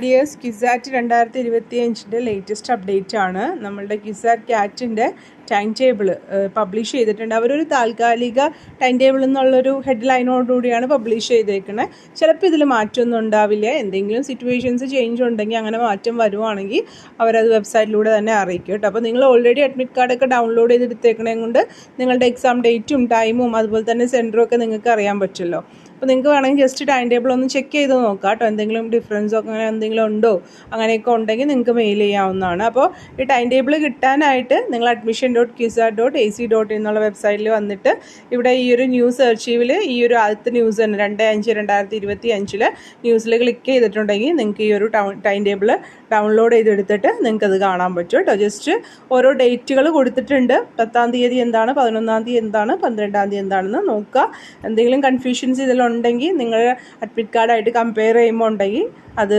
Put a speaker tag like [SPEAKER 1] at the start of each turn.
[SPEAKER 1] Dears CUSAT 2025 latest update ആണ്. നമ്മളുടെ CUSAT ക്യാറ്റിൻ്റെ time table publish ചെയ്തിട്ടുണ്ട്. അവരൊരു താൽക്കാലിക ടൈം ടേബിൾ എന്നുള്ളൊരു ഹെഡ്ലൈനോടുകൂടിയാണ് പബ്ലിഷ് ചെയ്തേക്കുന്നത്. ചിലപ്പോൾ ഇതിൽ മാറ്റമൊന്നും ഉണ്ടാവില്ല. എന്തെങ്കിലും സിറ്റുവേഷൻസ് ചേഞ്ച് ഉണ്ടെങ്കിൽ അങ്ങനെ മാറ്റം വരുവാണെങ്കിൽ അവരത് വെബ്സൈറ്റിലൂടെ തന്നെ അറിയിക്കും കേട്ടോ. അപ്പോൾ നിങ്ങൾ ഓൾറെഡി അഡ്മിറ്റ് കാർഡൊക്കെ ഡൗൺലോഡ് ചെയ്തെടുത്തേക്കണേ കൊണ്ട് നിങ്ങളുടെ എക്സാം ഡേറ്റും ടൈമും അതുപോലെ തന്നെ സെൻറ്ററും ഒക്കെ നിങ്ങൾക്ക് അറിയാൻ പറ്റുമല്ലോ. അപ്പോൾ നിങ്ങൾക്ക് വേണമെങ്കിൽ ജസ്റ്റ് ടൈം ടേബിൾ ഒന്ന് ചെക്ക് ചെയ്ത് നോക്കാം കേട്ടോ. എന്തെങ്കിലും ഡിഫറൻസോ അങ്ങനെ എന്തെങ്കിലും ഉണ്ടോ അങ്ങനെയൊക്കെ ഉണ്ടെങ്കിൽ നിങ്ങൾക്ക് മെയിൽ ചെയ്യാവുന്നതാണ്. അപ്പോൾ ഈ ടൈം ടേബിൾ കിട്ടാനായിട്ട് നിങ്ങൾ admission.qsat.ac.in എന്നുള്ള വെബ്സൈറ്റിൽ വന്നിട്ട് ഇവിടെ ഈ ഒരു ന്യൂസ് അർച്ചീവിൽ ഈ ഒരു ആദ്യത്തെ ന്യൂസ് തന്നെ 2/5/2025 ന്യൂസിൽ ക്ലിക്ക് ചെയ്തിട്ടുണ്ടെങ്കിൽ നിങ്ങൾക്ക് ഈ ഒരു ടൈം ടേബിൾ ഡൗൺലോഡ് ചെയ്തെടുത്തിട്ട് നിങ്ങൾക്കത് കാണാൻ പറ്റും കേട്ടോ. ജസ്റ്റ് ഓരോ ഡേറ്റുകൾ കൊടുത്തിട്ടുണ്ട്. 10-ാം തീയതി എന്താണ്, 11-ാം തീയതി എന്താണ്, 12-ാം തീയതി എന്താണെന്ന് നോക്കുക. എന്തെങ്കിലും കൺഫ്യൂഷൻസ് ഇതിലുണ്ടെങ്കിൽ നിങ്ങൾ അഡ്മിറ്റ് കാർഡായിട്ട് കമ്പയർ ചെയ്യുമ്പോൾ ഉണ്ടെങ്കിൽ അത്